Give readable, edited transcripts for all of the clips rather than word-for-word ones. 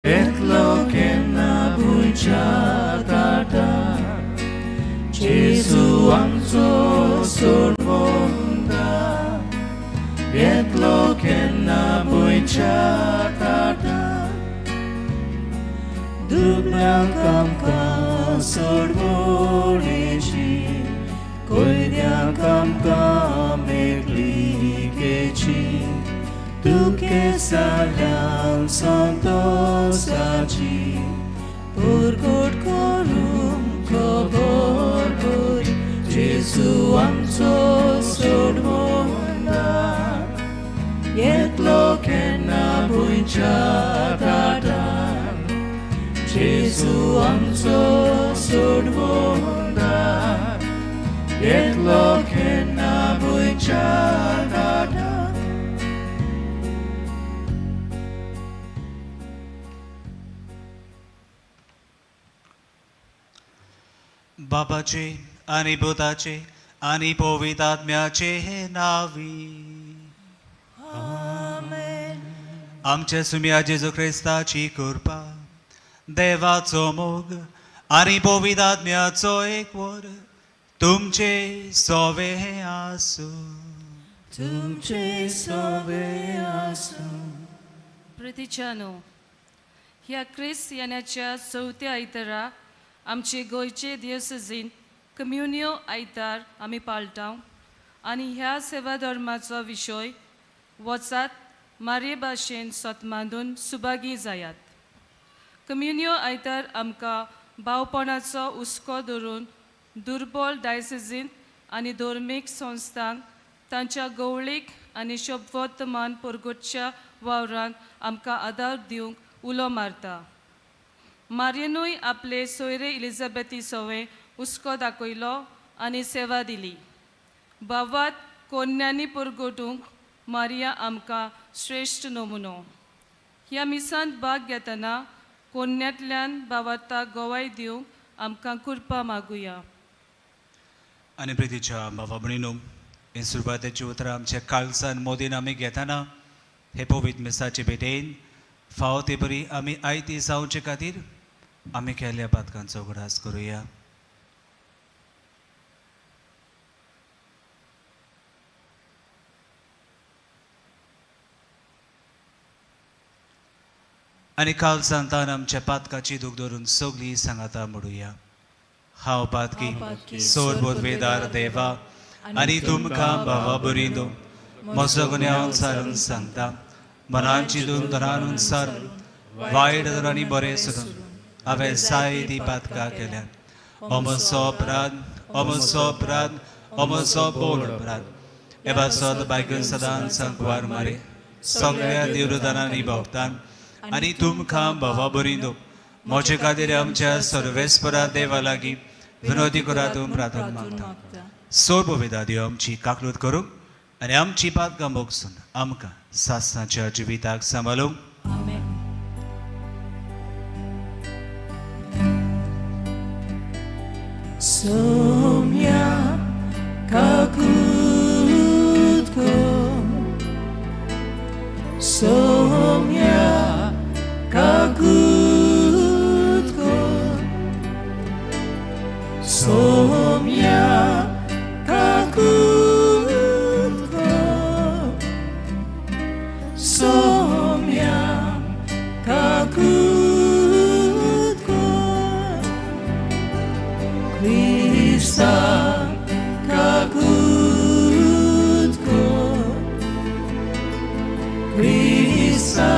Etlokenna buichadada Jesu amso sorvonda Etlokenna buichadada Dublang kamka sorvonichi Koidyang kamka meglikechi Duke salang santosachi Purgod korum kobor Jesu amso sorvonda Yetlokenna buichadada Jesu amso sorvonda Yetlokenna buichadada बापाचे आणि भूताचे आणि पवित्रात्म्याचे नावी Amen. आमच्या सुम्या जेजू ख्रिस्ताची कृपा देवाचो मोग आणि पवित्रात्म्याचो एकवट तुमचे सोवे आसू तुमचे सोवे आसू प्रतिचानो ह्या ख्रिस्त येण्याच्या चवथ्या आयतारा आमचे गोंयचे दिवसजीन कम्युनियो आयतार आमी पाळटाव आनी ह्या सेवा धर्माचो विशय वचात मारे भाशेन सतमांदून सुभागी जायात. कम्युनियो आयतार आमकां भावपणाचो उस्को धरून दुर्बल डायसिजीन आनी धर्मीक संस्थांक तांच्या गवळीक आनी शोभवर्तमान परगटच्या वावरांत आमकां आदार दिवंक उलो मारता. मारियनूय आपले सोयरे इलिझाबेथी सवे उस्को दाखयलो आनी सेवा दिली. भावात कोन्यांनी परगटूंक मारिया आमकां श्रेश्ठ नमुनो. ह्या मिसांत भाग घेतना कोन्यांतल्यान भावाता गोवाय दिवंक आमकां कृपा मागुया. आणि प्रितीच्या भावा भयणीनो हे सुरवातेची उतरां आमच्या काळजान मोदीन आमी घेताना हे पवित्र मिसाचे भेटेन फावो ते बरी आमी आयती जावचे खातीर आमी केल्ल्या पातकांचो उगडास करुया. आनी काल सांगतान आमच्या पातकाची दूख धरून सगळी सांगाता म्हणुया. हांव पातकी सोर बोधवेदार देवा आनी तुमकां भावा बरिंदो म्हजो गुन्यांव सारून सांगता. मनांची दूख धरानून सारून वायट धरांनी बरें सरून हांवें जायतीं पातकां केल्यात. हो म्हजो अपराध, हो म्हजो अपराध, हो म्हजो बोल अपराध. हे बासत बायकून सदांच सांकवार मारे सगळ्या देवदानांनी भोगतान आनी तुमकां भावा बरिंदो म्हजे खातीर आमच्या सर्वेस्परा देवा लागीं विनोदी करातून प्रार्थना मागता. सोर पवित्रा देव आमची काकलूत करूंक आनी आमची पातकां मोगसून आमकां सासणाच्या जिविताक सांबाळूंक. Amen. Somia kakutko Somia kakutko Somia kakutko Somia kakutko Krista kakutko Krista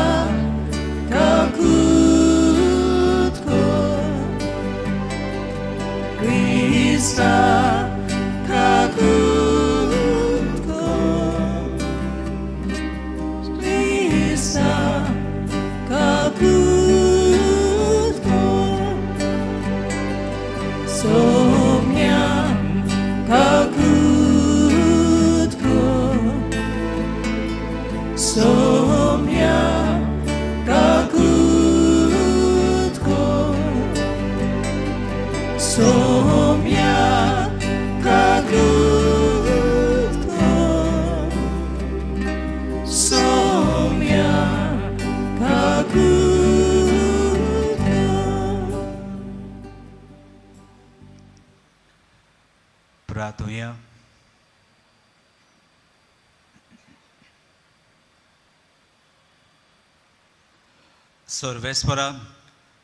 kakutko Krista kakutko Krista kakutko Somia kakutko Somia kakutko Somia kakutko Somia kakutko प्रार्थुया. सर्वेस्परा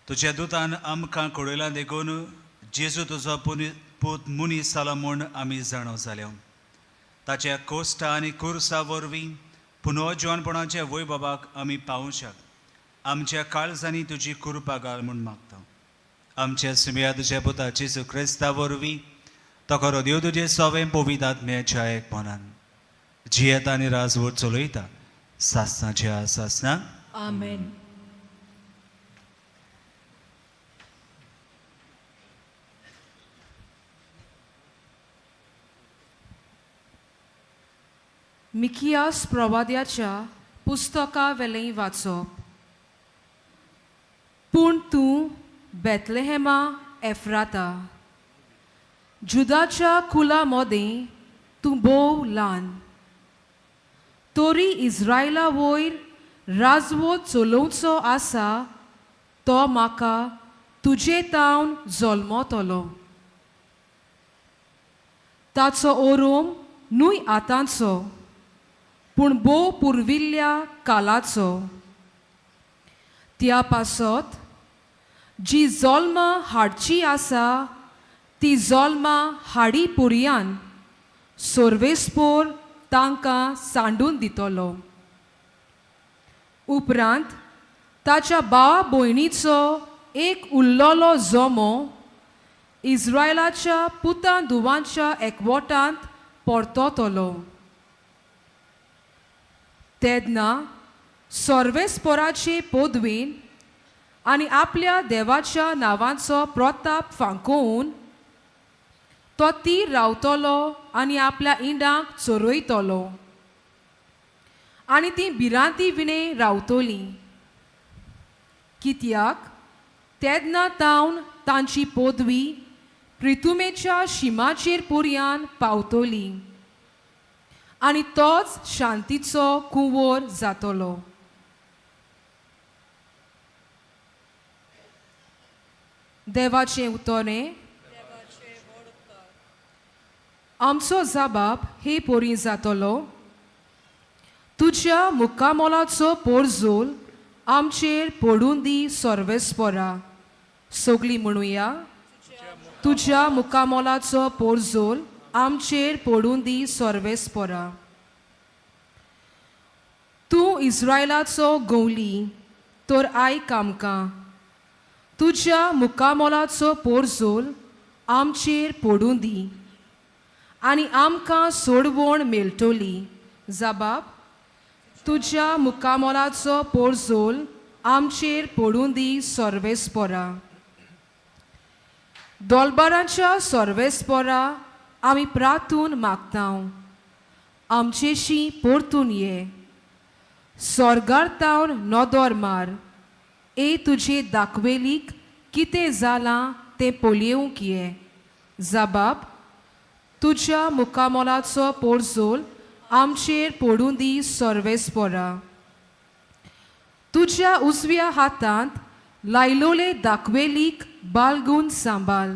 तुझ्या दुतान आमकां कळयलां देखून जेजू तुजो पूत मुनीस जाला म्हूण आमी जाणो जाल्यो. ताच्या कोश्टा आनी कुर्सा वरवीं पुनर्जवानपणाच्या वैभवाक आमी पावूंक आमच्या काळजांनी तुजी कृपा घाल म्हूण मागता. आमच्या सुमया तुज्या पुता जेजू क्रिस्ता वरवीं तो खरो देव तुजे सवें पवित्र आत्म्याच्या एकपणान जियेता आनी राजवट चलयता सासनाच्या सासनाक. आमेन. मिकियास प्रवाद्याच्या पुस्तका वेलें वाचप. पूण तूं बेतलेहेमा एफ्राता, जुदाच्या कुला मदें तूं भोव ल्हान. तोरी इस्रायला वयर राजवट चलोवचो आसा तो म्हाका तुजे तावन जल्मतलो. ताचो ओरोम न्हूय आतांचो पूण भोव पुर्विल्ल्या कालाचो. त्या पासत जी जल्मां हाडची आसा ती जल्मां हाडी पुर्यान सोर्वेस्पोर तांकां सांडून दितलो. उपरांत ताच्या भावा भयणीचो एक उरलोलो जोमो इस्रायलाच्या पुतां धुवांच्या एकवटांत परततलो. तेन्ना सर्वेस्पोराचे पदवेन आनी आपल्या देवाच्या नांवांचो प्रताप फांकोवन तो तीर रावतलो आनी आपल्या इंडांक चोरयतलो आनी ती भिरांती विणे रावतलीं. कित्याक तेन्ना तावन तांची पदवी प्रितुमेच्या शिमाचेर पुर्यान पावतली आनी तोच शांतीचो कुंवर जातलो. देवाचें उतोरें. आमचो जबाब हे पोरी जातलो. तुज्या मुक्कामोलाचो पोरजोल आमचेर पडून दी सर्वेस्परा. सगळीं म्हणुया. तुज्या मुक्कामोलाचो पोरजोल आमचेर पडून दी सर्वेस्परा. तूं इस्रायलाचो गवली तर आयक आमकां. तुज्या मुक्कामोलाचो पोरजोल आमचेर पडून दी आनी आमकां सोडवण मेळटली. जबाब. तुज्या मुक्कामोलाचो पोरजोल आमचेर पडून दी सर्वेस्परा. दोलबारांच्या सर्वेस्परा आमी प्रार्थून मागतांव. आमचेशी परतून ये. स्वर्गार तावन नदर मार. ए तुजे दाखवेलीक कितें जालां तें पळोवंक ये. जबाब. तुज्या मुक्कामोलाचो पोरजोल आमचेर पडून दी सर्वेस्परा. तुज्या उजव्या हातांत लायलोले दाखवेलीक बाळगून सांबाळ.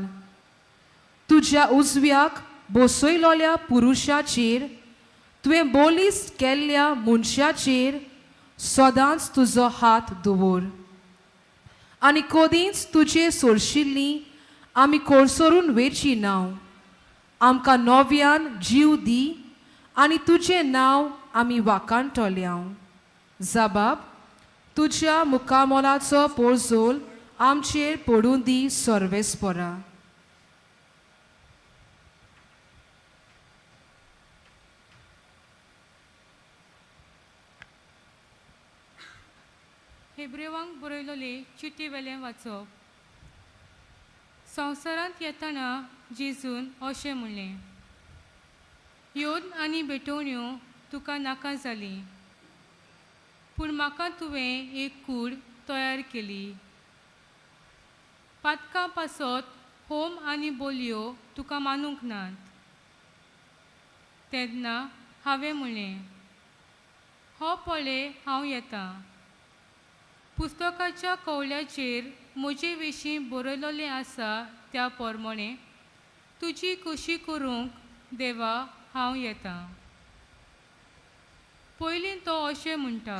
तुज्या उजव्याक बसयलोल्या पुरुशाचेर तुवें बोलीस केल्ल्या मनशाचेर सदांच तुजो हात दवर आनी कदींच तुजे सोडशिल्लीं आमी कोळसरून वेची नांव. आमकां नव्यान जीव दी आनी तुजें नांव आमी वाखाणटल्यांव. जबाब. तुज्या मुक्कामोलाचो पोरजोल आमचेर पडून दी सर्वेस्परा. हेब्रेवांक बरयलोले चिटी वेलें वाचप. संवसारांत येताना जेजून अशें म्हणलें, योद आनी बेटोण्यो तुका नाका जाली, पूण म्हाका तुवें एक कूड तयार केली. पातकां पासत होम आनी बोलयो तुका मानूंक नात. तेन्ना हांवें म्हणलें, हो पळय हांव येतां. पुस्तकाच्या कवल्याचेर म्हजे विशीं बरयलोलें आसा त्या प्रमाणें तुजी कशी करूंक देवा हांव येतां. पयलीं तो अशें म्हणटा,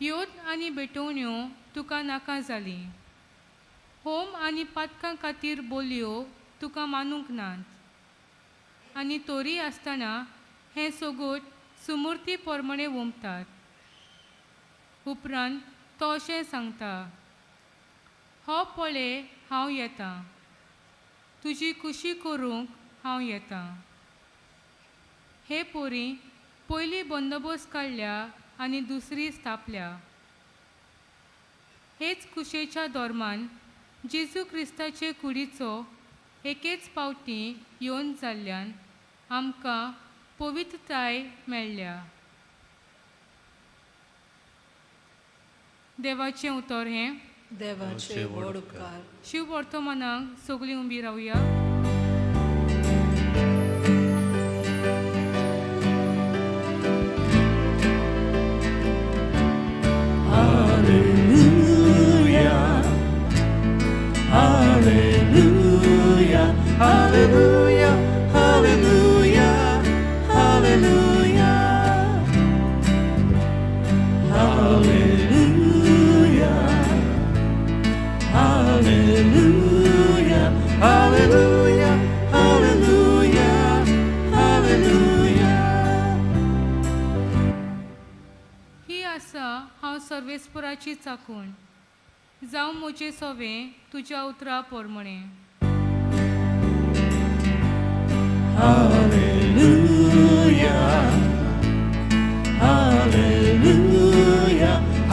योद आनी बेटोण्यो तुका नाका जाली. होम आनी पातकां खातीर बोलयो तुका मानूंक नात. आनी तोरी आसतना हें सोगोट सुमूर्ती पोरमणे वोंपतात. उपरांत तो अशें सांगता, हो पळे हांव येतां. तुजी खुशी करूंक हांव येतां. हे पोरी पयली बंदोबस्त काडल्या आनी दुसरी स्थापल्या. हेच कुशेच्या धोर्मान जेजू क्रिस्ताचे कुडीचो एकेच पावटी येवन जाल्ल्यान आमकां पवित्रताय मेळ्ळ्या. देवाचें उतर हें. देवाचे व्हड उपकार. शिव वर्तमानाक सगळीं उबी रावया. Hallelujah, hallelujah, hallelujah, hallelujah, hallelujah, hallelujah, hallelujah, hallelujah, hallelujah. ही आसा हांव सर्वेस्पराची चाकूण. जावं म्हजें सवें तुज्या उतरा पोरमणे. Hallelujah, hallelujah,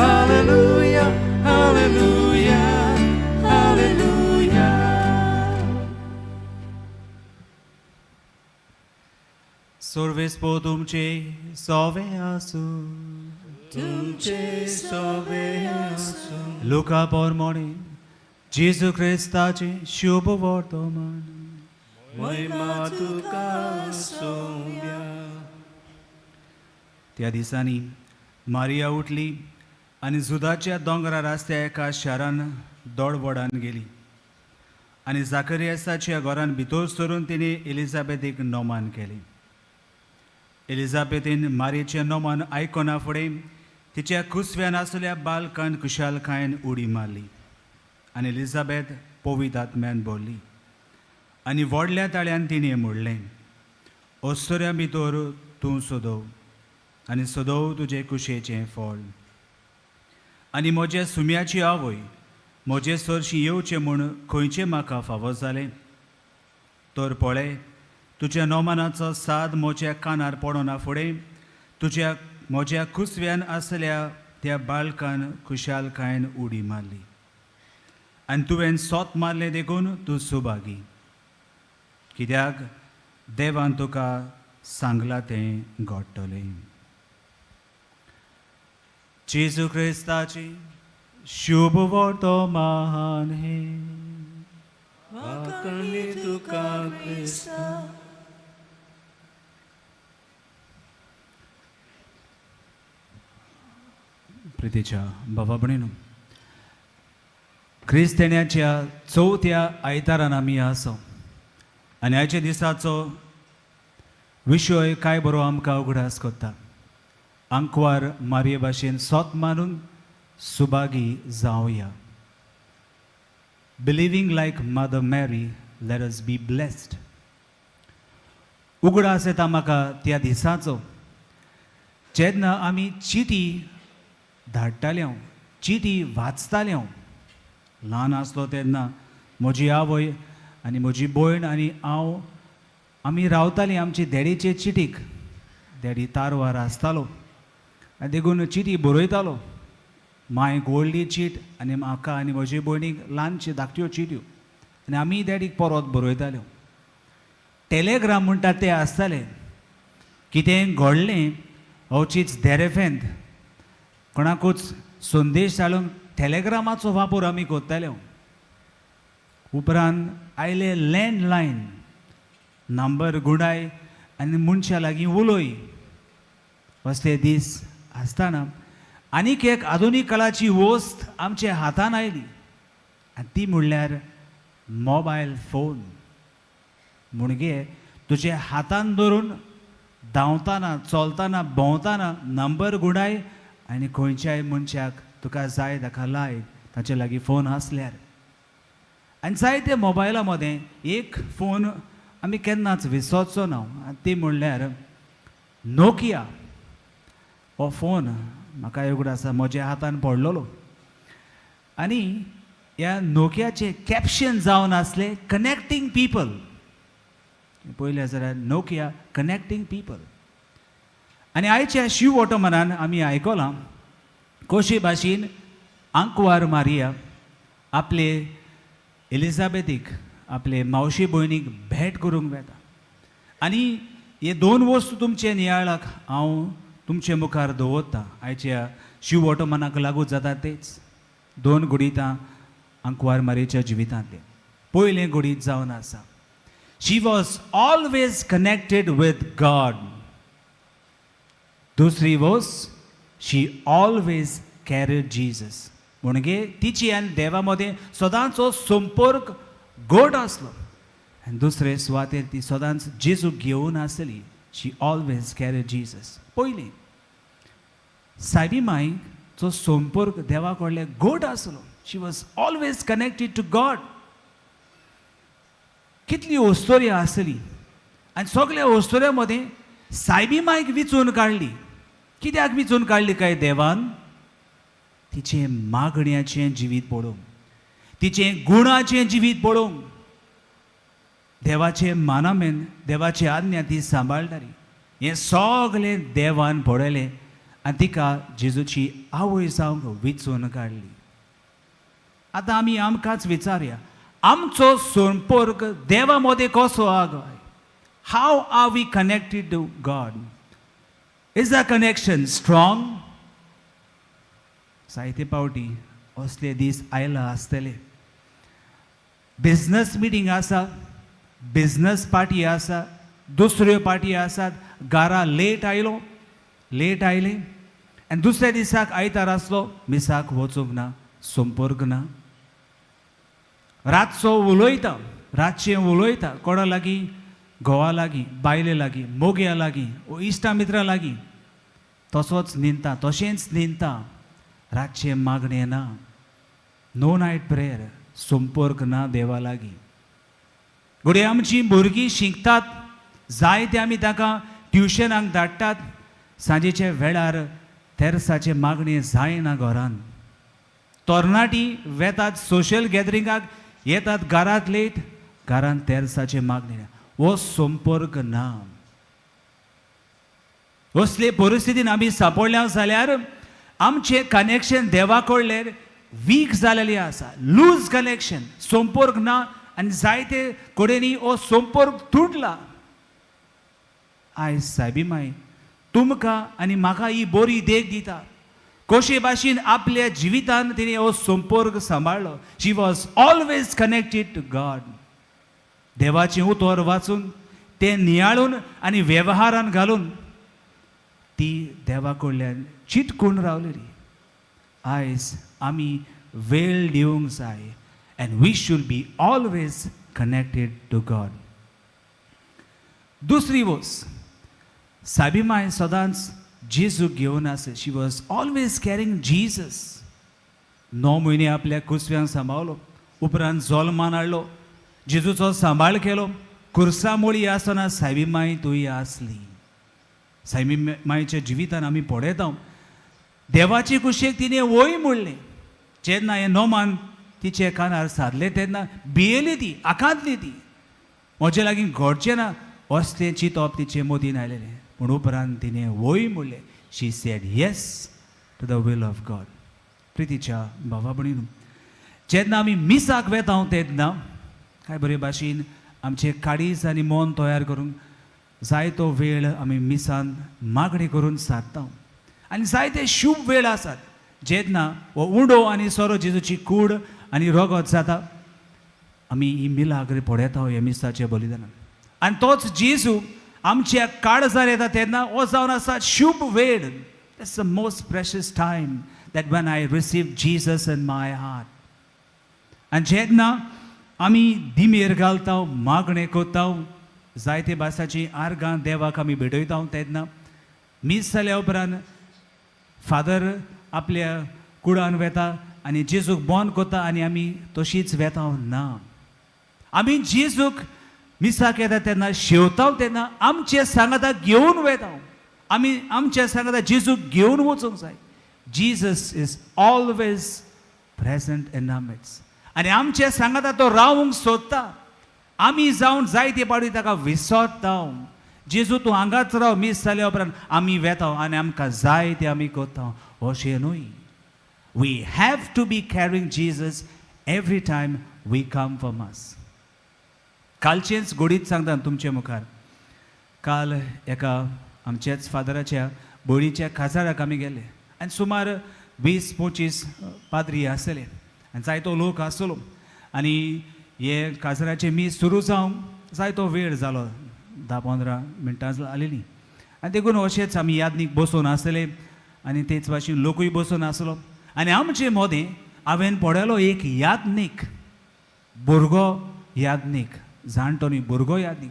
hallelujah, hallelujah, hallelujah. सर्वेस्पो तुमचे सवे आसूं. तुमचे सवे आसूं. लुका पोरमणे जेजू क्रिस्ताचे शुभ वर्तमान. महिमा तुका सोंग्या. त्या दिसांनी मारिया उठली आनी जुदाच्या दोंगरा रस्त्या एका शारान दोडवडान गेली आनी जाकरियासाच्या घरान भितर सरून तिणे एलिझाबेथीक नोमान केली. एलिझाबेथीन मारयेचें नोमान आयकना फुडें तिच्या कुसव्यान आसलेल्या बालकान कुशालकायेन उडी मारली आनी एलिझाबेथ पवित्र आत्म्यान भरली आनी व्हडल्या ताळ्यान तिणें म्हणलें, ओस्तोऱ्या भितर तूं सोदव आनी सोदव तुजे कुशेचें फळ. आनी म्हज्या सुम्याची आवय म्हजे सरशी येवचें म्हूण खंयचें म्हाका फावो जालें. तर पळय, तुज्या नोमानाचो साद म्हज्या कानार पडना फुडें म्हज्या कुसव्यान आसल्या त्या बालकान कुशालकायेन उडी मारली आनी तुवें सोत मारलें देखून तूं सुभागी, कित्याक देवान तुका सांगलां तें घडटलें. जेजू क्रिस्ताची शुभ वर्तमान हे. वाकणी तुका क्रिस्ता. प्रितीच्या बाबा भणीनो, क्रिस्तेण्याच्या चवथ्या आयतारान आमी आसो आनी आयच्या दिसाचो विशय काय बरो आमकां उगडास करता. आंकवार मारये भाशेन सोत मारून सुभागी जावया. बिलिव्हिंग लायक मदर मॅरी, लेट अस बी ब्लेस्ड. उगडास येता म्हाका त्या दिसाचो जेन्ना आमी चिटी धाडटाल्यो, चिटी वाचताल्यो. ल्हान आसलो तेन्ना म्हजी आवय आनी म्हजी भयण आनी हांव आमी रावतालीं आमचे डॅडीचे चिटीक. डॅडी तारवार आसतालो आनी देखून चिटी बरयतालो. मांयक व्हडली चीट आनी म्हाका आनी म्हजे भयणीक ल्हानश्यो धाकट्यो चिट्यो आनी आमी डॅडीक परत बरयताल्यो. टॅलेग्राम म्हणटा ते आसताले. कितें घडलें अवचीच देरेफेंत कोणाकूच संदेश धाडूंक टॅलेग्रामाचो वापर आमी करताल्यो. उपरांत आयले लँडलायन, नंबर गुडाय आनी मनशा लागीं उलय. असले दीस आसतना आनीक एक आधुनीक काळाची वस्त आमच्या हातान आयली आनी ती म्हणल्यार मोबायल फोन. म्हणजे तुजे हातान धरून धांवताना चलताना भोंवताना नंबर गुडाय आनी खंयच्याय मनशाक तुका जाय ताका लाय ताचे लागीं फोन आसल्यार. आनी जायते मोबायला मदें एक फोन आमी केन्नाच विसरचो ना, ती म्हणल्यार नोकिया. हो फोन म्हाका एकूच आसा, म्हज्या हातान पडलेलो. आनी ह्या नोकियाचे कॅप्शन जावन आसले कनेक्टींग पीपल. पयले जाल्यार नोकिया कनेक्टींग पीपल. आनी आयच्या शिव ऑटोमनान आमी आयकलां कशे भाशेन आंकवार मारिया आपले एलिझाबेथीक आपले मावशे भयणीक भेट करूंक वेता. आनी हे दोन वस्तू तुमचे नियाळाक हांव तुमचे मुखार दवरतां. आयच्या शिव ऑटोमनाक लागू जाता तेच दोन गुडितां आंकवार मारियेच्या जिवितांतले. पयलें गुडीत जावन आसा, she was always connected with God. दुसरी was she always carried Jesus. म्हणजे तिची आनी देवा मदें सदांचो संपर्क गोड आसलो. आनी दुसरे सुवातेर ती सदांच जेजू घेवन आसली. She always carried Jesus. पयलीं सायबी मांयचो संपर्क देवा कडले गोड आसलो. She was always connected to God. कितली ओस्तोरी आसली आनी सगळ्या ओस्तोऱ्या मदें सायबी मांयक विचून काडली. कित्याक विचून काडली काय देवान? तिचें मागण्याचें जिवीत पळोवंक, तिचें गुणाचें जिवीत पळोवंक, देवाचें मानामेन देवाची आज्ञा ती सांबाळटाली. हें सगळें देवान पळयलें आनी तिका जेजूची आवय जावंक विचून काडली. आतां आमी आमकांच विचारया, आमचो संपर्क देवा मदें कसो आहा काय? How are we connected to god? Is the connection strong? जायते पावटी असले दीस आयला आसतले, बिझनस मिटींग आसा, बिझनस पार्टी आसा, दुसऱ्यो पार्टी आसात, घरा लेट आयले आनी दुसऱ्या दिसाक आयतार आसलो, मिसाक वचूंक ना, संपर्क ना. रातचो रातचें उलयता कोणा लागीं? घोवा लागीं, बायले लागीं, मोग्या लागीं, इश्टा मित्रा लागीं. तसोच निंदता, तशेंच निंदता. रातचें मागणें ना, नो नायट प्रेयर, संपर्क ना देवा लागीं. घडये आमचीं भुरगीं शिकतात, जाय ते आमी ताका ट्युशनाक धाडटात. सांजेच्या वेळार तेरसाचें मागणें जायना घरान. तरणाटी वेतात सोशल गॅदरिंगाक, येतात घरांत लेट, घरान तेरसाचें मागणें ना. हो संपर्क ना. असले परिस्थितीन आमी सांपडल्या जाल्यार आमचें कनेक्शन देवा कडलें वीक जालेलें आसा, लूज कनेक्शन, संपर्क ना. आनी जायते कडेनी हो संपर्क तुटला. आयज सायबी माय तुमकां आनी म्हाका ही बरी देख दिता. कशे भाशेन आपल्या जिवितान तिणें हो संपर्क सांबाळ्ळो. She was always connected to God. देवाचें उतर वाचून तें नियाळून आनी वेव्हारान घालून ती देवा कडल्यान चिटकून रावलेली. आयज आमी वेळ दिवंक जाय and we should be always connected to God. दुसरी वोस, सायबी माय सदांच जेजू घेवन आसा. She was always carrying Jesus. 9 म्हयने आपल्या कुसव्यांक सांबाळलो, उपरांत जल्मान हाडलो, जेजूचो सांबाळ केलो. कुर्सा मोळी आसतना सायबी माय थंय आसली. सायबी मायच्या जिवितान आमी पळयता देवाचे कुशेक तिणें वय म्हणलें. जेन्ना हें नोमान तिचे कानार सारले तेन्ना भियेली ती, आकांतली ती. म्हजे लागीं घडचें ना असलें चिंतप तिचे मदीन आयलेलें. पूण उपरांत तिणें वय म्हणलें. She said yes to the will of God. प्रितीच्या भावा भयणीनो, जेन्ना आमी मिसाक वेता तेन्ना काय बरे भाशेन आमचे काळीज आनी मन तयार करूंक जाय तो वेळ आमी मिसान मागणी करून सारता. आनी जायते शुभ वेळ आसात जेन्ना हो उंडो आनी सोरो जेजूची कूड आनी रगत जाता. आमी ही मिलाग्र पळयता ह्या मिसाच्या बलिदानान. आनी तोच जेजू आमच्या काळजार येता तेन्ना हो जावन आसा शुभ वेळ. That's the most precious time that when I receive Jesus in my heart. आनी जेन्ना आमी दिमेर घालता, मागणें करता, जायते भासाची आर्गां देवाक आमी भेटयता तेन्ना मीस जाल्या उपरांत फादर आपल्या कुडान वेता आनी जेजूक बोन कोता आनी आमी तशींच वेता ना. आमी जेजूक मिसाक येता तेन्ना शेवता तेन्ना आमचे सांगाता घेवन वेता. आमी आमच्या सांगाता जेजूक घेवन वचूंक जाय. Jesus is always present in our midst. आनी आमचे सांगाता तो रावूंक सोदता. आमी जावन जायते पावटी ताका विसरता. जेजू तूं हांगाच राव मीस जाल्या उपरांत आमी वेता आनी आमकां जाय तें आमी कोता अशें न्हय. We have to be carrying Jesus every time we come for mass. कालचेंच गोडीत सांगता तुमचे मुखार. काल एका आमच्याच फादराच्या बोडीच्या काजाराक आमी गेले आनी सुमार 20-25 पाद्री आसले आनी जायतो लोक आसलो आनी हे काजाराचे मीस सुरू जावंक जायतो वेळ जालो 10-15 मिनटां जालेलीं आनी देखून अशेंच आमी यादनीक बसून आसले आनी तेच भाशेन लोकूय बसून आसलो आनी आमचे मोदें हांवें पळयलो एक यादनीक भुरगो यादनीक जाणटो न्ही भुरगो यादनीक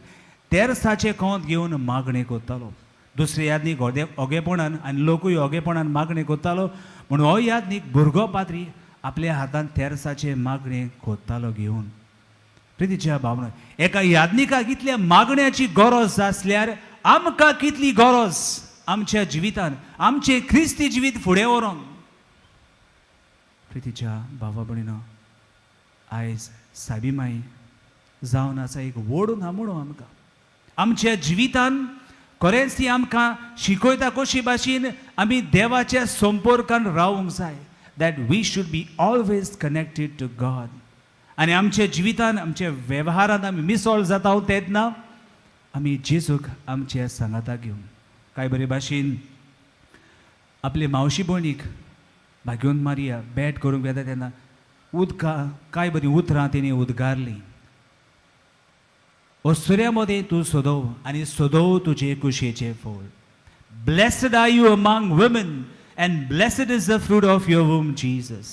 तेरसाचे कोंत घेवन मागणें कोत्तालो. दुसरे यादनीक ओगेपणान आनी लोकूय ओगेपणान मागणें कोत्तालो म्हणून हो यादनीक भुरगो पाद्री आपल्या हातान तेरसाचे मागणें कोत्तालो घेवन. प्रितीच्या भावना एका यादनिकाक इतल्या मागण्याची गरज आसल्यार आमकां कितली गरज आमच्या जिवितान आमचें क्रिस्ती जिवीत फुडें व्हरूंक. प्रितीच्या भावा भयणीनो आयज साबिमाई जावन आसा एक व्हड नामणो आमकां. आमच्या जिवितान खरेंच ती आमकां शिकयता कशी भाशेन आमी देवाच्या संपर्कान रावूंक जाय. That we should be always connected to god. आनी आमच्या जिवितान आमच्या वेव्हारांत आमी मिसळ जाता तेन्ना आमी जेजूक आमच्या सांगाता घेवन कांय बरे भाशेन आपले मावशी भयणीक भाग्योन मारिया भेट करूंक येता तेन्ना उदकां कांय बरीं उतरां तेणी उद्गारलीं. ओसऱ्या मदें तूं सोदव आनी सोदव तुजे कुशेचें फळ. Blessed are you among women and blessed is the fruit of your womb Jesus.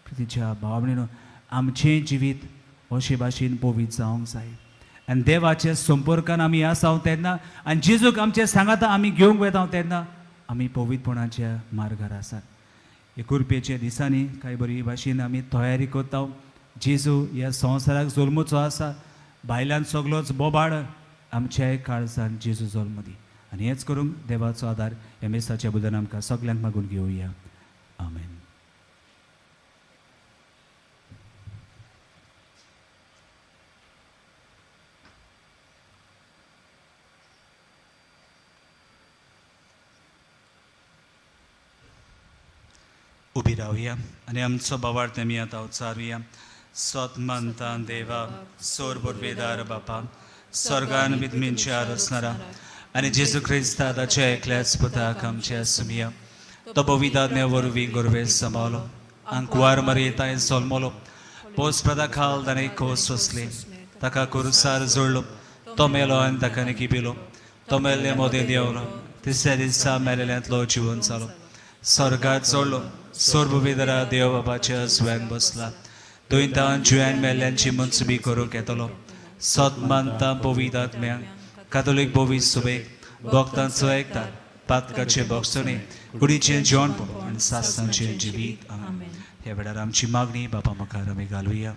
प्रितीच्या भावा भयणीनो आमचें जिवीत अशे भाशेन पवित्र जावंक जाय आनी देवाच्या संपर्कान आमी आसा तेन्ना आनी जेजूक आमचे सांगाता आमी घेवंक वेता तेन्ना आमी पवित्रपणाच्या मार्गार आसात. हे कुरपेच्या दिसांनी कांय बरी भाशेन आमी तयारी करता. जेजू ह्या संवसाराक जल्मूचो आसा. भायल्यान सगळोच बोबाड आमच्या काळजान जेजू जल्म दी आनी हेंच करूंक देवाचो आदार ह्या मेसाच्या बुदान आमकां सगल्यांक मागून घेवया. आमेन. उबी रावया आनी आमचो बोवाळ आमी आतां उच्चारुया. स्वतमंता देवा सोर बोडवेदार बापा स्वर्गान विद्मींच्या रचणारा आनी जेजू क्रिस्ता ताच्या एकल्याच पुताक आमच्या सुमिया तो पवित्राज्ञे वरवीं गोरवे सांबाळलो आंकवार मरयताय सोलमलो पोस प्रदा खाल ताणें खोस सोंसले ताका कुरुसार जोडलो तो मेलो आनी ताका निकिपिलो तो मेल्ले मोदें देंवलो तिसऱ्या दिसा मेलेल्यांतलो जिवन जालो स्वर्गात जोडलो सोर बोडवेदारा देव बाबाच्या सुव्यान बसला दोन जुयन मेल्ल्यांची मनसुबी करूंक येतलो सतमानता पवित्रात्म्यांक कातोलीक बोवी सुबेक भक्तांचो एकता पातकाचे भोगसणे कुडीचें जेवण आनी सासांचें जिवीत. आमेन. ह्या वेळार आमची मागणी बापा मुखार आमी घालुया.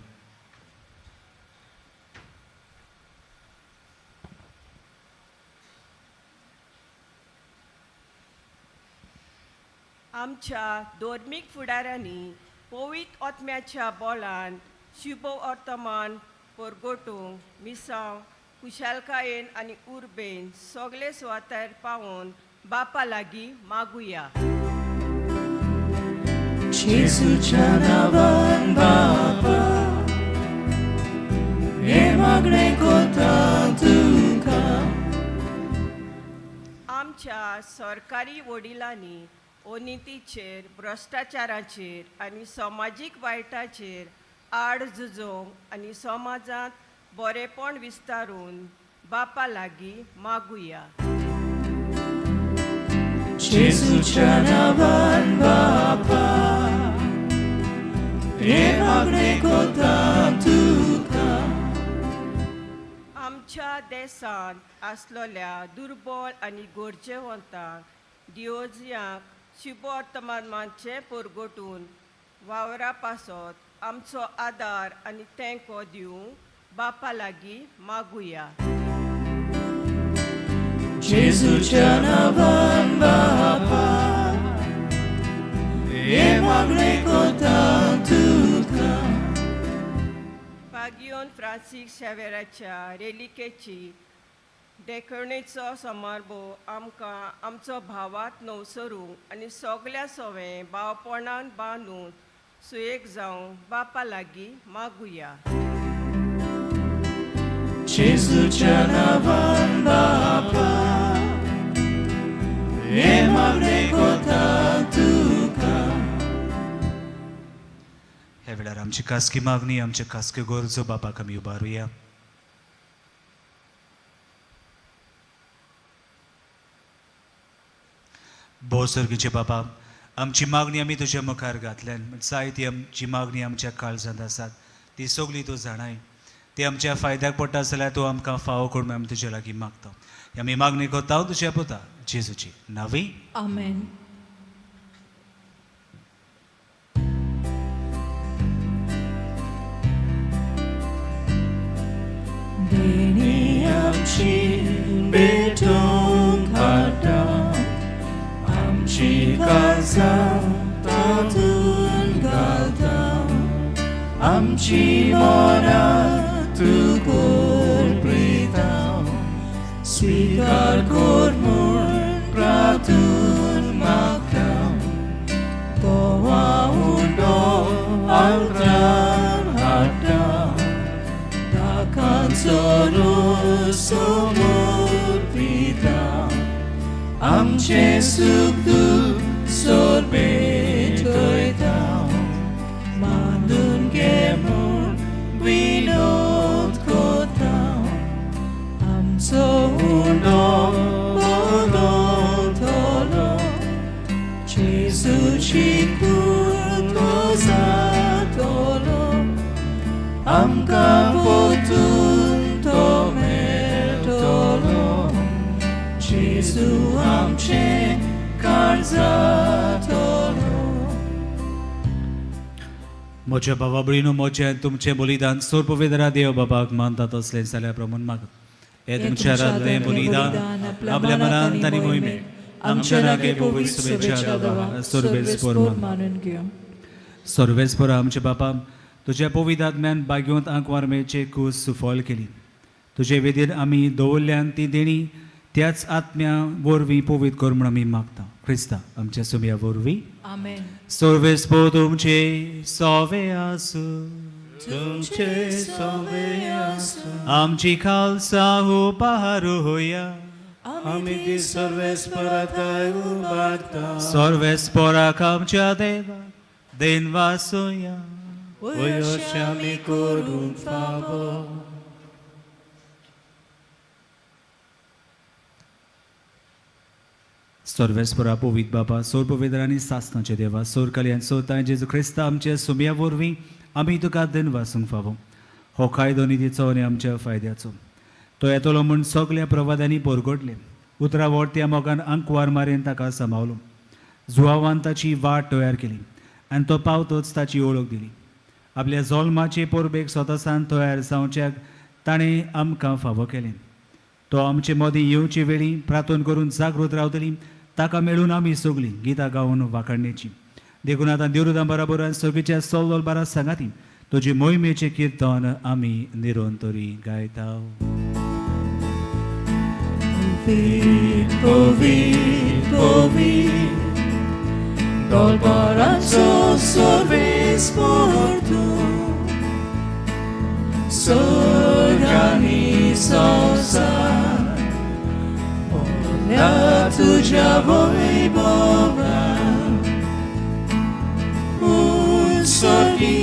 आमच्या धर्मीक फुडाऱ्यांनी पवित्र आत्म्याच्या बोलान शुभ वर्तमान परगटूंक मिसांव कुशालकायेन आनी उर्बेन सगळे सुवातेर पावून बापा लागीं मागुया. जेजूच्या नांवान बापा हे मागणें कोता तुका. आमच्या सरकारी वडिलांनी अनितीचेर भ्रश्टाचाराचेर आनी समाजीक वायटाचेर आड झुजोवंक आनी समाजांत बरेपण विस्तारून बापा लागीं मागुया. जेजूच्या नांवान बापा हे मागणें कोता तुका. आमच्या देशांत आसलेल्या दुर्बळ आनी गरजेवंतांक दिवोजियांक शुभ वर्तमानाचे परगटून वावरा पासत आमचो आदार आनी तेंको दिवंक बापा लागीं मागुया. जेजूच्या नांवान बापा हे मागणे कोता तुका. पागियोन फ्रांसीस शेवेराच्या रेलिकेची देखणेचो समारंभ आमकां आमचो भावात नवसरूंक आनी सगल्या सवें भावपणान बांदून सुयेग जावंक बापा लागीं मागुया. जेजूच्या नांवान बापा हे मागणे कोता तुका. ह्या वेळार आमची खासगी मागणी आमचे खासगी गरजो बापाक आमी उबारुया. भोव सर्गीचे बापा, आमची मागणी आमी तुज्या मुखार घातल्यान जायती आमची मागणी आमच्या काळजांत आसात ती सगळी तूं जाणाय. ती आमच्या फायद्याक पडटा जाल्यार तूं आमकां फावो करून आमी तुजे लागीं मागता. आमी मागणी करता तुज्या पुता जेजूची नांवी. आमेन. देणी आमची भेटूंक हाडटा. आमची काळजां तातूंत घालता. आमची मोरां तुकोर प्रिता. स्वीकार कर म्हूण प्रार्थून मागता. तोवा उंडो आल्तार हाडटा. ताकांचो रोस समोर पिता. आमचे सुख दूख सोरबेट करता. मांडून घे म्हूण विनोद कोता. आमचो उंडो बोगोतलो. जेजूची कूड तो जातलो. आमकां परतून तो मेळटलो. जेजू आमचे काळजातलो. म्हज्या भावा भयणीनो, म्हजें तुमचें बलिदान सोर पवित्र देव बाबाक मानतात असलें जाल्यार प्रमाण माग. हे तुमच्या आराधनें बलिदान आपल्या मनांत आनी मोहिमेंत आमच्या लागी पवित्र शुभेच्छा दवा. सर्वेस्पर मानून घेऊ. सर्वेस्पर आमचे बापा, तुज्या पवित्र आत्म्यान बागेवंत आंकवारमेचे कूस सुफल केली. तुजे वेदीर आमी दवरल्यान ती देणी त्याच आत्म्या वरवीं पवित्र कर म्हूण आमी मागता. क्रिस्ता आमच्या सुमया वरवीं. आमेन. सर्वेस्पर तुमचे सवे आसूं. तुमचे सवे आसूं. आमची खालसा उबारुया. आमी ती सर्वेस्पराताय उबारता. सर्वेस्पराक आमच्या देवाक देन वासुया. वयोशी आमी करूंक फावो. सर्वेस्परा पवित्र बापा, सोर पवित्र आनी सासणाचे देवा, सोर कल्याण सोताय जेजू क्रिस्ता आमच्या सुमया वरवीं आमी तुका देन वासूंक फावो. हो कायदो निधीचो आनी आमच्या फायद्याचो तो येतलो म्हूण सगल्या प्रवाद्यांनी परगटले. उतरा त्या मोगान आंकवार मारेन ताका सांबाळलो. जुवावान ताची वाट तयार केली आनी तो पावतोच ताची ओळख दिली. आपल्या जल्माचे परबेक स्वतासान तयार जावच्याक ताणें आमकां फावो केलें. तो आमचे मदीं येवचे वेळी प्रार्थना करून जागृत रावतली. ताका मेळून आमी सगळीं गितां गावन वाखाणण्याची. देखून आतां देवरुदां बराबर सगळीच्या सोल बारा सांगाती तुजे मोहिमेचें किर्तन आमी निरंतरी गायता. Powid, powid, powid. Dolborazo sorvespor tu. Zorganizosa. Moja tuja wojbowa. Sorgi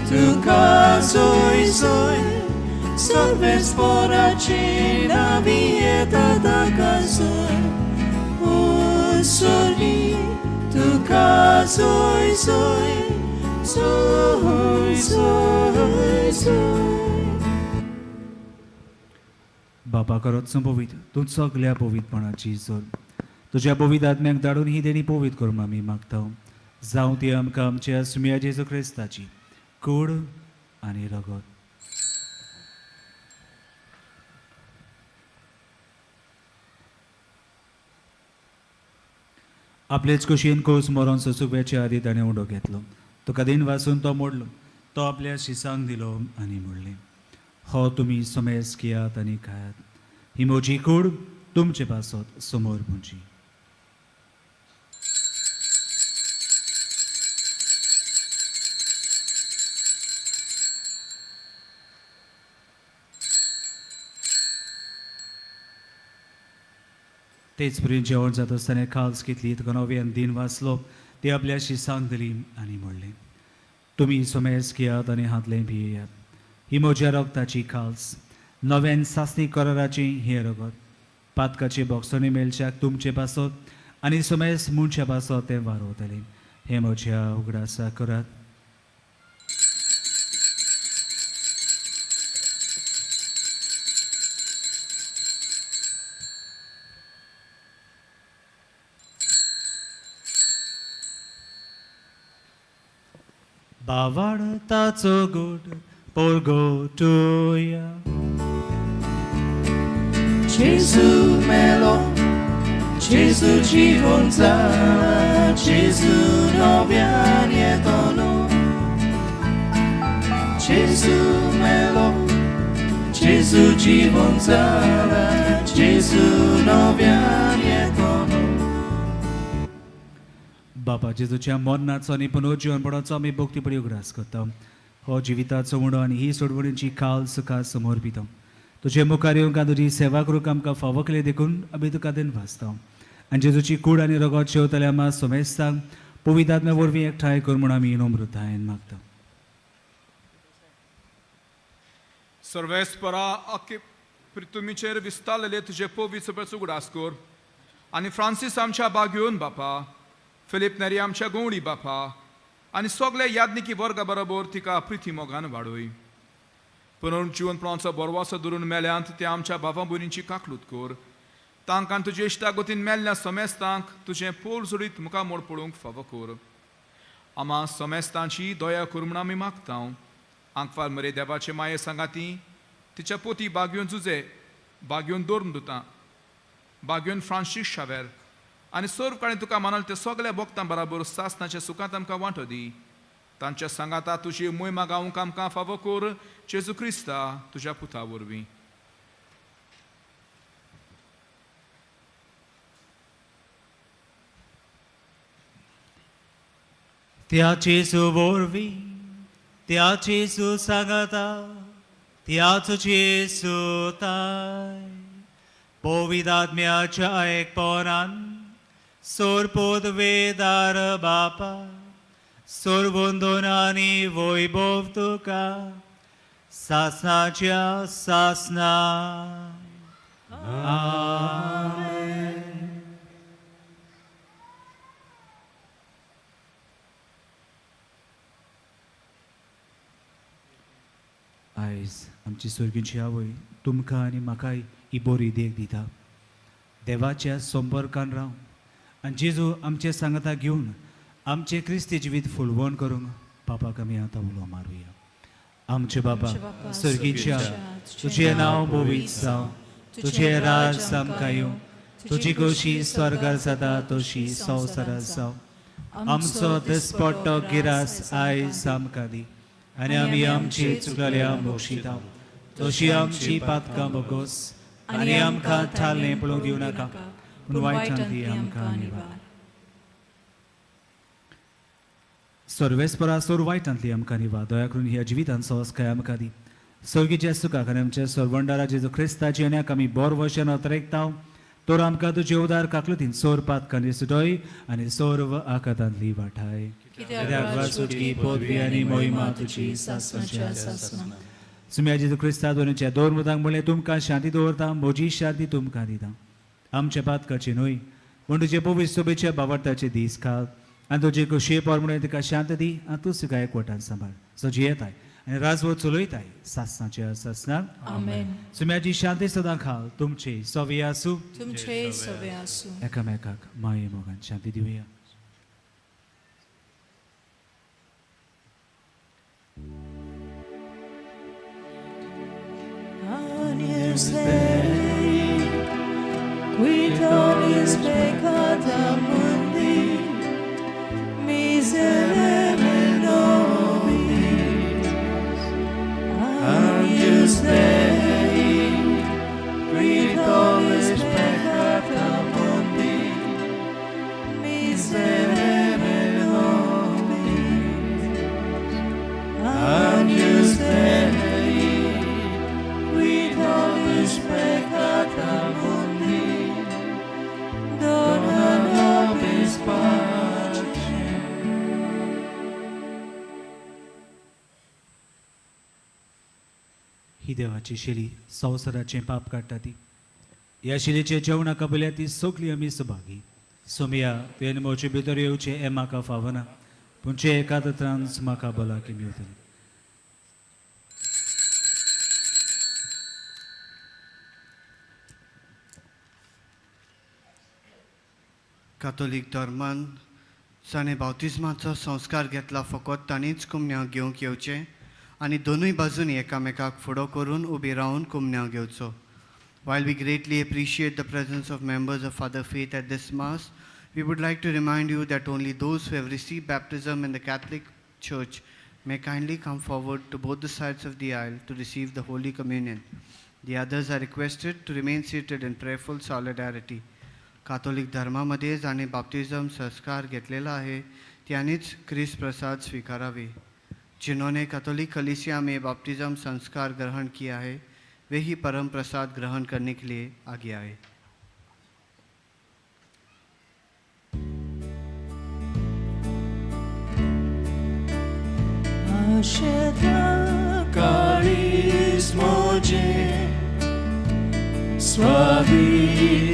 tu kazuj zoj. Sorvespora cina vieta da kazuj. Sorgi tu kazuj zoj. Zoj, zoj, zoj. बापा करत संभवीत तूं सगल्या पवित्रपणाची जोड तुज्या पवित आत्म्याक धाडून ही देणी पवित करून आमी मागता जावं ती आमकां आमच्या सुम्या जेजू क्रिस्ताची कूड आनी रगत. आपलेच कुशीन कोस मरोन सुसुब्याच्या आदी ताणें उडो घेतलो तो कदीन वाचून तो मोडलो तो आपल्या शिसांक दिलो आनी म्हणलें हो तुमी सोमेस कियात आनी खायात ही म्हजी कूड तुमचे पासत समोर म्हजी. तेच परी जेवण जात आसतना खाल्स घेतली तुका नव्यान दिन वाचलो ती आपल्या शिसांक दिली आनी म्हणलें तुमी सोमेस घेयात आनी हातलें भियेयात ही म्हज्या रगताची खाल्स नव्यान सासणी कराराची हें रगत पातकाचे बॉक्सोनी मेलच्याक तुमचे पासत आनी सोमेस मुनच्या पासत तें वारोवतलें हें म्हज्या उगडासा करात. बावाड ताचो गोड पोरगोटुया Jezu melo, Jezu dziwonca, Jezu nowianie tono. Jezu melo, Jezu dziwonca, Jezu nowianie tono. बापा जेजूच्या मरणाचो आनी पुनरुज्जीवनपणाचो आमी भोगतीपडी उगडास करता हो जिविताचो उणो आनी ही सोडवणीची खाल सुखा समोर पिता तुजे मुखार येवंक तुजी सेवा करूंक आमकां फावो केले देखून आमी तुका देन भासता आनी जेजूची कूड आनी रगत शेवतले आमा सोमेस्तांक पवित्र आत्म्या वरवीं एकठांय कर म्हूण आमी नम्रतायेन मागता. सर्वेस्परा आख्खे पृथ्वीचेर विस्तारलेले तुजे पवित्र सभेचो उगडास कर आनी फ्रांसीस आमच्या बागेवन बापा फिलिप नेरी आमच्या गोवडी बापा आनी सगळे याज्ञिकी वर्गा बरोबर तिका प्रिती मोगान वाडोय. पुनरुज्जीवनपणाचो बरवासो धरून मेल्यांत ते आमच्या भावा भयणींची काकलूत कर तांकां तुजे इश्टागतीन मेल्ल्या समेस्तांक तुजें पोल जोडीत मुखार मोड पडूंक फावो कर. आमा समेस्तांची दया कर म्हूण आमी मागता. आंकवाल मरे देवाचे माये सांगाती तिच्या पोती बागयोन जुजे बागयोन दोर्न दुतां बागयोन फ्रांसीस शावेर आनी सर्व काळी तुका मानल ते सगळ्या भक्तां बरोबर सासणाच्या सुखांत आमकां वांटो दी. तांच्या सांगाता तुजी मोहिमा गावूंक आमकां फावो कर जेजू क्रिस्ता तुज्या पुता वरवीं. त्याची सुवरवी त्याची सुसागता त्याच सुताय पवित्र आत्म्याच्या एकपणान सोरपोद वेदार बापा सोरवंदन आनी वैभव तुका सासनाच्या सासना. आयज आमची स्वर्गीची आवय तुमकां आनी म्हाकाय ही बरी देख दिता. देवाच्या संपर्कान राव आनी जेजू आमचे सांगता घेवन आमचे क्रिस्ती जिवीत फुलवण करूंक पापाक आमी आतां उलो मारुया. आमचे बापा स्वर्गीच्या तुजें नांव पवित्र जावं तुजें राज आमकां येवं तुजी कशी स्वर्गार जाता तशी संवसारांत जावं. आमचो दिसपट्टो गिरास आयज आमकां दी आनी आमी आमची चुकलेल्या मोक्षिता तशी आमची पातकां बोगोस आनी आमकां ठाललें पळोवंक दिवं नाका पूण वायटांतली आमकां निवार. सर्वेस्परा सोर वायटांतली आमकां निवार दया करून ह्या जिवितांत संस्कार आमकां दी. सर्गीच्या सुखाक आनी आमच्या सर्वंडारा जेजू क्रिस्ताची येण्याक आमी बोर वशेन अतरेकता तर आमकां तुजे उदार काकलुतीन सोर पातकांनी सुटय आनी सोर्व आकातांतली वाठाय. कित्याक वासुची पदवी आनी मोहिमा तुजी सासणाच्या सासना. सुम्या जेजू क्रिस्ता दोनच्या दोन मुदांक म्हणलें तुमकां शांती दवरता म्हजी शांती तुमकां दिता. आमच्या पातकाची न्हय पूण तुजे पवित्र सोबेच्या बावरताचे दीस काल आनी तुजे कुशे पोर म्हणून तिका शांत दी आनी तूं सुका एकवटान सांबाळ. सो जी येताय आनी राजवो चलोयताय सासणाच्या सासणाक आमेन. सुम्याची शांती सदां खाल तुमची सवी आसूं तुमचे सवे आसूं. एकामेकाक माये मोगान शांती दिवया. Agnus Dei, qui tollis peccata mundi, miserere nobis. Agnus Dei, qui tollis peccata mundi, miserere nobis. Agnus Dei, qui tollis peccata mundi, dona nobis pacem. ही देवाची शिली संवसाराचे पाप काडटा ती. ह्या शिलीचे जेवणा कबल्या ती सगळी आमी सुभागी. सोमया तुवें म्हजे भितर येवचें हें म्हाका फावना, पूण चे एकादत्रांच म्हाका भलायकी मेळटली. कातोलीक धर्मान जाणें बावतिस्माचो संस्कार घेतला फकत तांणीच कुमन्यांव घेवंक येवचें आनी दोनूय बाजूनी एकामेकाक फुडो करून उबी रावन कुमन्यांव घेवचो. While we greatly appreciate the presence of members of other faith at this Mass, we would like to remind you that only those who have received baptism in the Catholic Church may kindly come forward to both the sides of the aisle to receive the Holy Communion. The others are requested to remain seated in prayerful solidarity. कातोलिक धर्मामध्ये जाणे बाप्तिझम संस्कार घेतलेला आहे त्यांनीच ख्रिस्त प्रसाद स्वीकारावे. जिन्होंने Catholic कलीसिया में बाप्तिज़म संस्कार ग्रहण किया है वे ही परम प्रसाद ग्रहण करने के लिए आगे आए.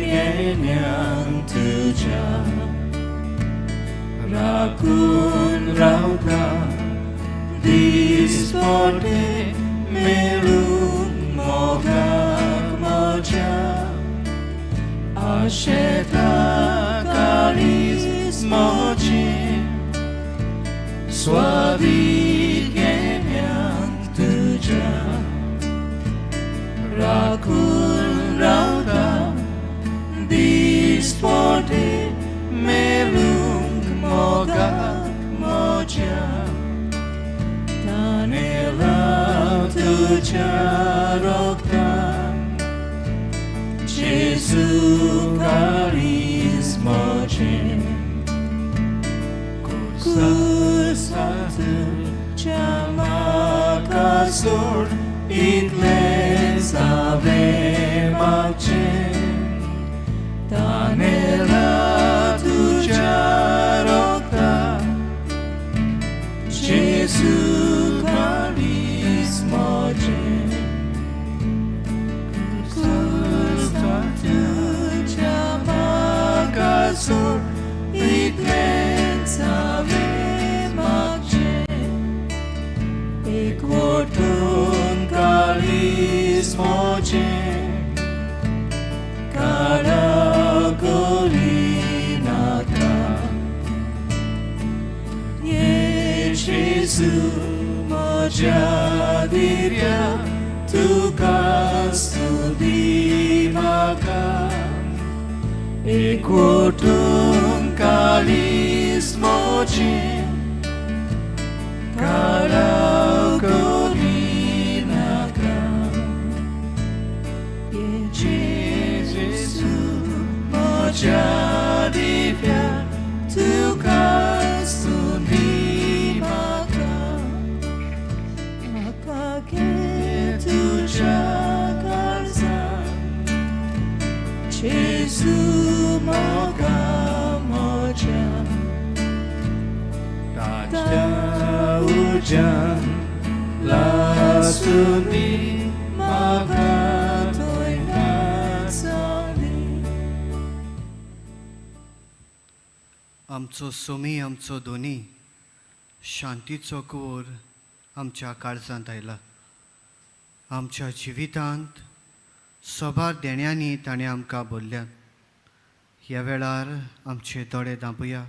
Sławieniem Tudzia rakun rauda dispode melum mogak moja asheta kalis moji sławieniem Tudzia rakun rauda dispode melung mogak moja tanela Tudzia roktan Jesu karis moje kursatu jamakasur itles ave magcem tanela Tudzia roktan Jesu karis moje kursatu jamakasur itles ave magcem Equotum kalis moje Karagolinata Ye Jesu moja dirya Tu kastudi maka Equotum kalis moje Karagolinata Jesu moja divya tu kastudi maka maka ke Tudzia karzan Jesu moga moja ta ujan lasuni maka आमचो सोमी आमचो दोनी शांतीचो core आमच्या काळजांत आयला. आमच्या जिवितांत सोबार देण्यांनी ताणें आमकां भरल्यात. ह्या वेळार आमचे दोळे धांपुया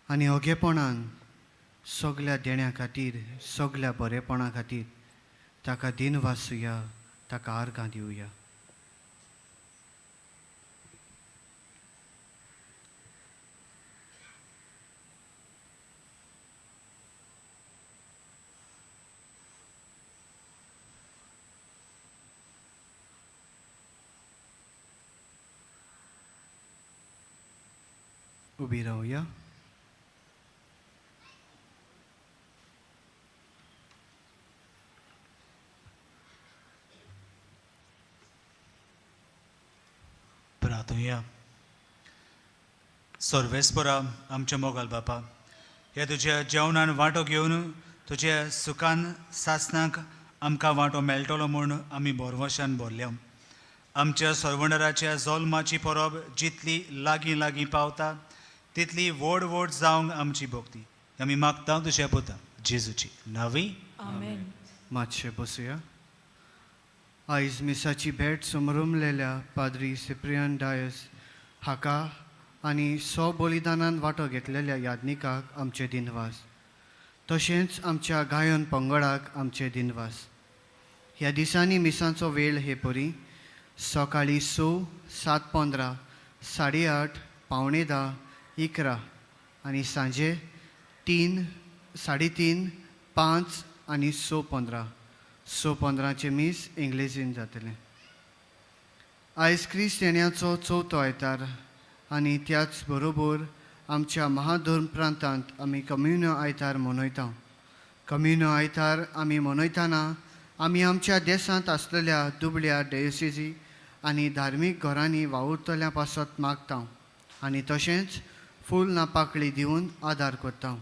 आनी ओगेपणान सगल्या देण्यां खातीर, सगल्या बरेपणा खातीर ताका दिनवासुया, ताका आर्गां दिवया. उबी रावया. प्रार्थूया. सर्वेस्परा आमच्या मोगाल बापा, ह्या तुज्या जेवणान वांटो घेवन तुज्या सुखान सासनाक आमकां वांटो मेळटलो म्हूण आमी बोरवशान भरल्या. आमच्या सर्वणराच्या जल्माची परब जितली लागीं लागीं पावता तितली व्हड व्हड जावंक आमची भोगती. आमी मागता तुज्या पुता जेजूची नांवी. आमेन. मातशें बसुया. आयज मिसाची भेट समरुमलेल्या पाद्री सिप्रियन डायस हाका आनी बलिदानान वांटो घेतलेल्या यादनिकाक आमचे दिनवास. तशेंच आमच्या गायन पंगडाक आमचे दिनवास. ह्या दिसांनी मिसांचो वेळ हे परी सकाळीं 6, 7:15, 8:30, 9:45, 11 आनी सांजे 3, 3:30, 5 आनी 6:15. 6:15चे मीस इंग्लिशीन जातलें. आयज क्रिस्त येण्याचो चवथो आयतार आनी त्याच बरोबर आमच्या महाधर्म प्रांतांत आमी कम्युन्यो आयतार मनयता. कम्युन्यो आयतार आमी मनयतना आमी आमच्या देशांत आसलेल्या दुबळ्या डायोसिसी आनी धार्मीक घरांनी वावुरतल्या पासत मागता आनी तशेंच फूल नापाकळी दिवन आदार करता.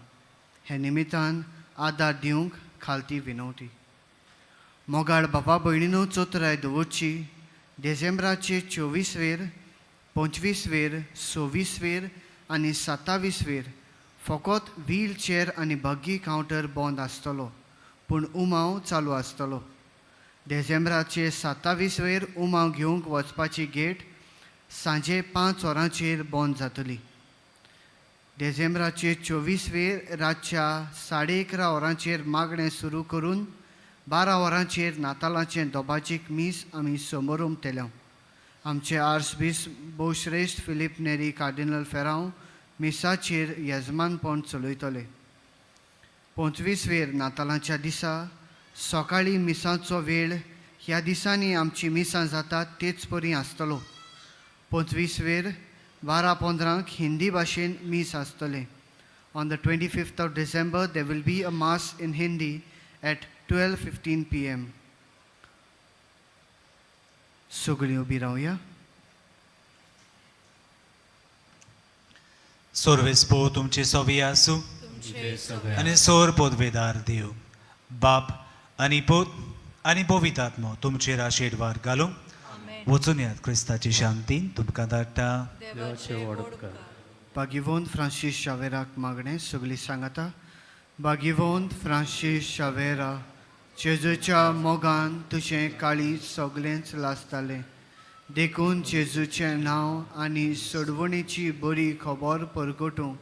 हे निमित्तान आदार दिवंक खालती विनवती. मोगाळ बाबा भयणीनो चोतराय दवरची. डिसेंबराचे 24 25 26 आनी 27 फकत व्हील चेअर आनी बग्गी कावंटर बंद आसतलो पूण उमाव चालू आसतलो. डिसेंबराचे 27 उमाव घेवंक वचपाची गेट सांजे 5 वरांचेर बंद जातली. डिसेंबराचे 24 रातच्या 11:30 वरांचेर मागणें सुरू करून 12 वरांचेर नातालांचें दोबाचीक मीस आमी समोरुमतल्या. आमचे आर्चबिशप भोवश्रेश्ठ फिलीप नेरी कार्डिनल फेरांव मिसाचेर येजमानपण चलयतले. 25 नातालांच्या दिसा सकाळीं मिसाचो वेळ ह्या दिसांनी आमची मिसां जातात तेच परी आसतलो. 25 12:15 हिंदी भाशेन मीस आसतले. On the 25th of December there will be a mass in Hindi at 12:15 p.m. सगळीं उबी रावया. सोर्वेस्पो तुमचे सोवी आसूं आनी सोर पोदवेदार देव बाप आनी पोत आनी पवित्रात्मो तुमचेर आशीर्वाद घालूं. वचून येयात क्रिस्ताची शांतीन तुमकां धाडटा. भागिवंत फ्रांसीस शावेराक मागणें सगळीं सांगाता. भागिवंत फ्रांसीस शावेरा, जेजूच्या मोगान तुजें काळीज सगळेंच लासतालें. देखून जेजूचें नांव आनी सोडवणेची बरी खबर परगटूंक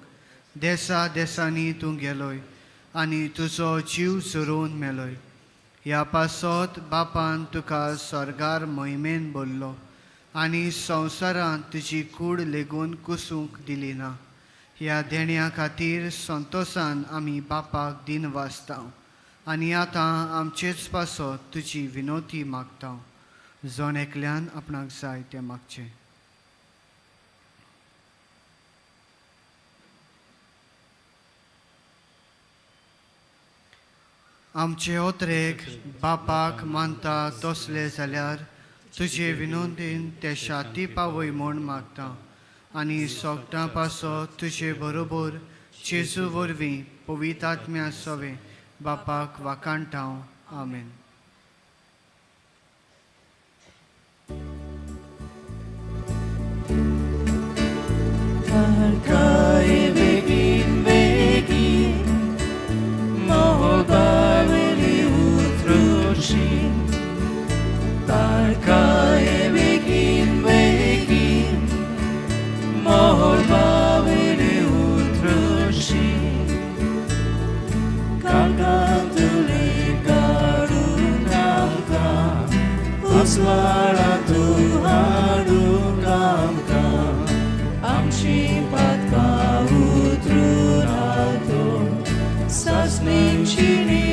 देसा देसांनी तूं गेलोय आनी तुजो जीव सोडून मेलोय. ह्या पासत बापान तुका स्वर्गार महिमेन भरलो आनी संवसारांत तुजी कूड लेगून कुसूंक दिली ना. ह्या देण्या खातीर संतोशान आमी बापाक दिन वाचता आनी आतां आमचेच पासत तुजी विनोती मागता. जण एकल्यान आपणाक जाय तें मागचें. आमचे ओत्रेक बापाक मानता तसले जाल्यार तुजे विनोदीन ते शाती पावय म्हूण मागता आनी सोगटां पासत तुजे बरोबर जेजू वरवीं पवित्रात्म्या सोवे बापाक वाकाणटां. आमेन. Kai begin moldar Arkae begin Mohol bavere utroshi Kakatule karunamka Uswara tuhadu kamka Amshi patka utrurato Sasnim chini